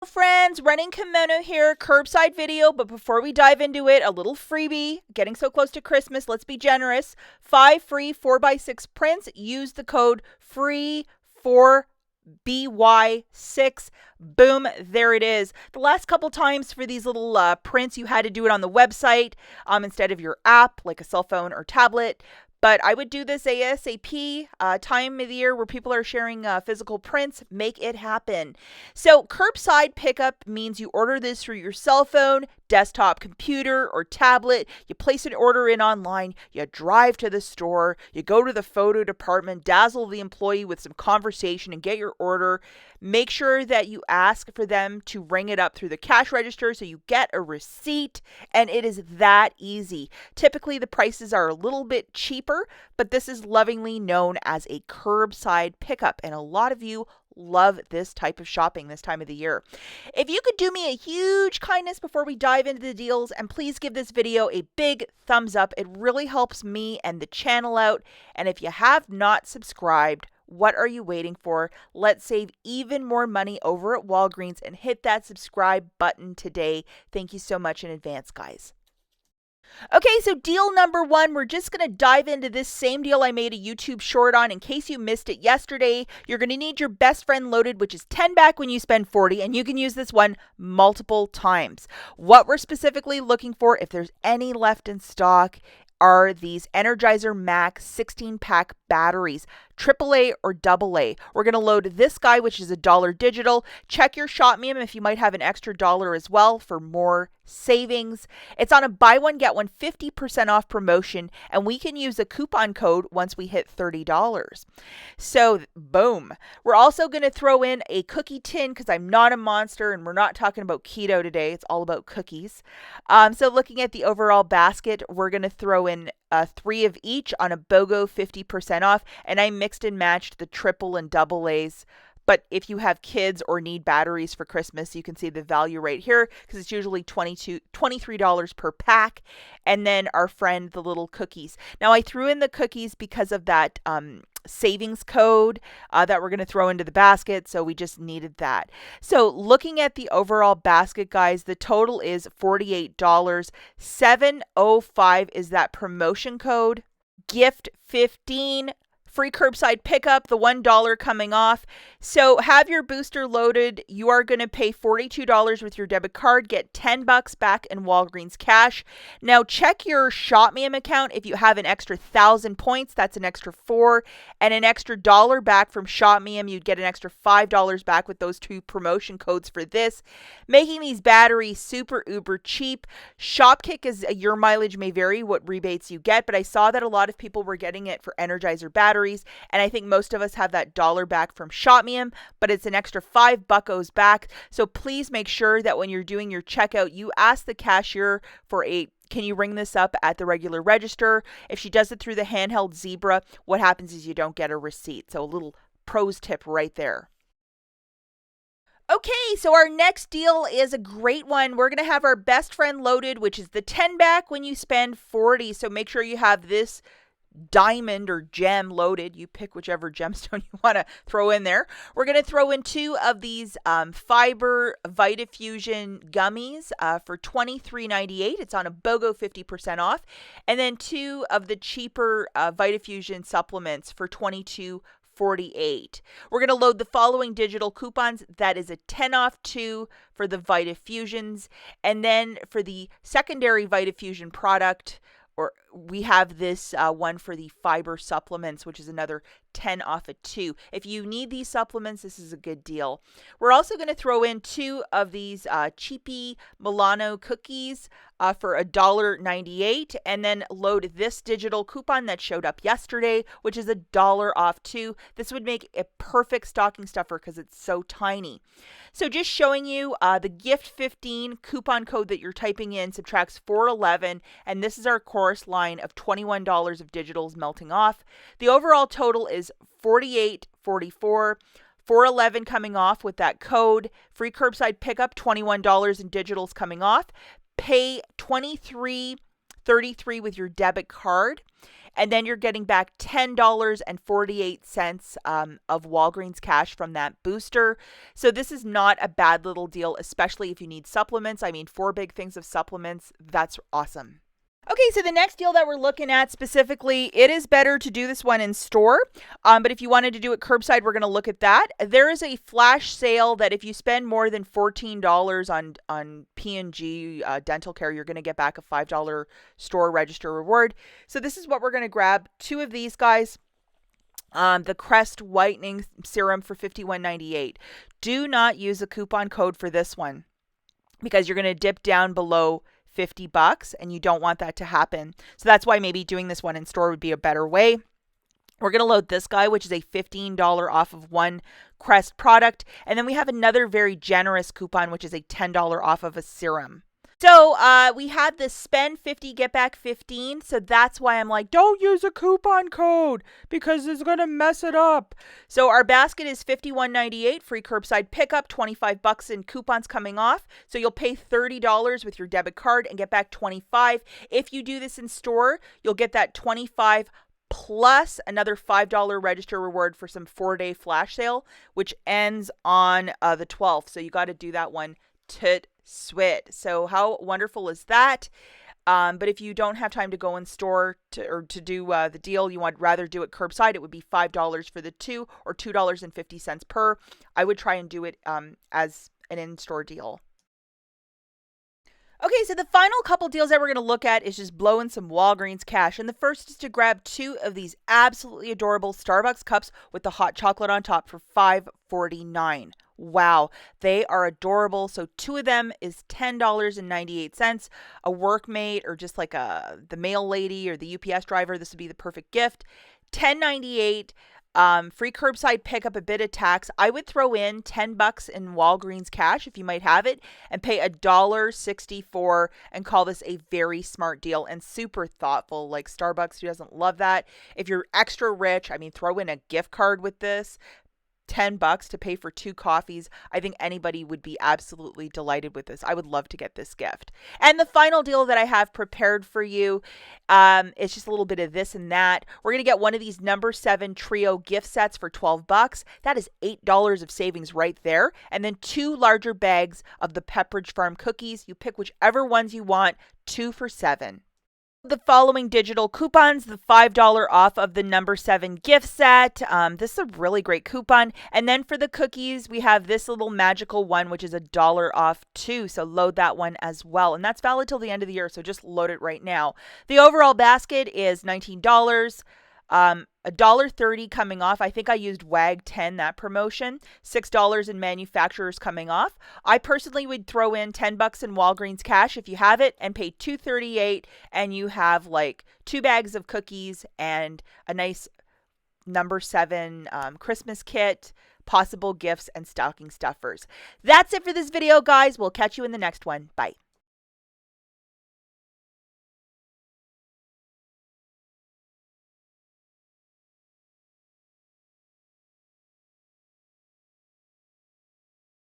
Friends, Running Kimono here, curbside video, but before we dive into it, a little freebie. Getting so close to Christmas, let's be generous. 5 free 4x6 prints. Use the code FREE4BY6. Boom, there it is. The last couple times for these little prints, you had to do it on the website instead of your app, like a cell phone or tablet. But I would do this ASAP, time of the year where people are sharing physical prints. Make it happen. So curbside pickup means you order this through your cell phone, desktop computer, or tablet. You place an order in online. You drive to the store. You go to the photo department, dazzle the employee with some conversation and get your order. Make sure that you ask for them to ring it up through the cash register so you get a receipt, and it is that easy. Typically, the prices are a little bit cheaper, but this is lovingly known as a curbside pickup, and a lot of you love this type of shopping this time of the year. If you could do me a huge kindness before we dive into the deals, and please give this video a big thumbs up. It really helps me and the channel out. And if you have not subscribed, what are you waiting for? Let's save even more money over at Walgreens and hit that subscribe button today. Thank you so much in advance, guys. Okay, so deal number one, we're just going to dive into this same deal I made a YouTube short on. In case you missed it yesterday, you're going to need your best friend loaded, which is 10 back when you spend 40, and you can use this one multiple times. What we're specifically looking for, if there's any left in stock, are these Energizer Max 16-pack batteries, AAA or AA. We're going to load this guy, which is $1 digital. Check your Shopmium if you might have an extra dollar as well for more savings. It's on a buy one, get one 50% off promotion, and we can use a coupon code once we hit $30. So, boom. We're also going to throw in a cookie tin because I'm not a monster and we're not talking about keto today. It's all about cookies. So looking at the overall basket, we're going to throw in 3 of each on a BOGO 50% off, and I mixed and matched the triple and double A's. But if you have kids or need batteries for Christmas, you can see the value right here because it's usually $23 per pack. And then our friend, the little cookies. Now I threw in the cookies because of that savings code that we're going to throw into the basket. So we just needed that. So looking at the overall basket, guys, the total is $48. $705 is that promotion code. Gift 15. Free curbside pickup, the $1 coming off. So have your booster loaded. You are going to pay $42 with your debit card, get $10 back in Walgreens cash. Now check your Shopmium account. If you have an extra 1,000 points, that's an extra $4, and an extra $1 back from Shopmium. You'd get an extra $5 back with those 2 promotion codes for this, making these batteries super uber cheap. Shopkick is your mileage may vary what rebates you get, but I saw that a lot of people were getting it for Energizer batteries. And I think most of us have that $1 back from Shopmium, but it's an extra $5 back. So please make sure that when you're doing your checkout, you ask the cashier for can you ring this up at the regular register? If she does it through the handheld Zebra, what happens is you don't get a receipt. So a little pros tip right there. Okay, so our next deal is a great one. We're going to have our best friend loaded, which is the 10 back when you spend 40. So make sure you have this diamond or gem loaded. You pick whichever gemstone you want to throw in there. We're going to throw in 2 of these fiber VitaFusion gummies for $23.98. It's on a BOGO 50% off. And then 2 of the cheaper VitaFusion supplements for $22.48. We're going to load the following digital coupons. That is a 10 off 2 for the VitaFusions. And then for the secondary VitaFusion product, or we have this one for the fiber supplements, which is another 10 off of 2. If you need these supplements, this is a good deal. We're also going to throw in 2 of these cheapy Milano cookies for $1.98, and then load this digital coupon that showed up yesterday, which is $1 off 2. This would make a perfect stocking stuffer because it's so tiny. So just showing you the gift 15 coupon code that you're typing in subtracts $4.11, and this is our course line of $21 of digitals melting off. The overall total is $48.44. $4.11 coming off with that code. Free curbside pickup, $21 in digitals coming off. Pay $23.33 with your debit card. and then you're getting back $10.48 of Walgreens cash from that booster. So this is not a bad little deal, especially if you need supplements. I mean, 4 big things of supplements. That's awesome. Okay, so the next deal that we're looking at specifically, it is better to do this one in store. But if you wanted to do it curbside, we're going to look at that. There is a flash sale that if you spend more than $14 on P&G dental care, you're going to get back a $5 store register reward. So this is what we're going to grab. 2 of these guys. The CREST whitening serum for $51.98. Do not use a coupon code for this one because you're going to dip down below $50 and you don't want that to happen. So that's why maybe doing this one in store would be a better way. We're going to load this guy, which is a $15 off of one CREST product. And then we have another very generous coupon, which is a $10 off of a serum. So we had this spend 50, get back 15. So that's why I'm like, don't use a coupon code because it's going to mess it up. So our basket is $51.98, free curbside pickup, $25 in coupons coming off. So you'll pay $30 with your debit card and get back $25. If you do this in store, you'll get that $25 plus another $5 register reward for some 4-day flash sale, which ends on the 12th. So you got to do that one sweat. So how wonderful is that? But if you don't have time to go in store to do the deal, you would rather do it curbside, it would be $5 for the 2 or $2.50 per. I would try and do it as an in-store deal. Okay, so the final couple deals that we're going to look at is just blowing some Walgreens cash. And the first is to grab 2 of these absolutely adorable Starbucks cups with the hot chocolate on top for $5.49. Wow, they are adorable. So 2 of them is $10.98. A workmate or just like the mail lady or the UPS driver, this would be the perfect gift. $10.98. Free curbside pickup, a bit of tax. I would throw in $10 in Walgreens cash if you might have it and pay $1.64 and call this a very smart deal and super thoughtful. Like Starbucks, who doesn't love that? If you're extra rich, I mean, throw in a gift card with this. $10 to pay for 2 coffees. I think anybody would be absolutely delighted with this. I would love to get this gift. And the final deal that I have prepared for you, it's just a little bit of this and that. We're going to get one of these number 7 trio gift sets for $12. That is $8 of savings right there. And then 2 larger bags of the Pepperidge Farm cookies. You pick whichever ones you want, 2 for $7. The following digital coupons, the $5 off of the number 7 gift set. This is a really great coupon. And then for the cookies, we have this little magical one, which is $1 off too. So load that one as well. And that's valid till the end of the year. So just load it right now. The overall basket is $19. $1.30 coming off. I think I used WAG 10, that promotion. $6 in manufacturers coming off. I personally would throw in $10 in Walgreens cash if you have it and pay $2.38, and you have like 2 bags of cookies and a nice number 7 Christmas kit, possible gifts and stocking stuffers. That's it for this video, guys. We'll catch you in the next one. Bye.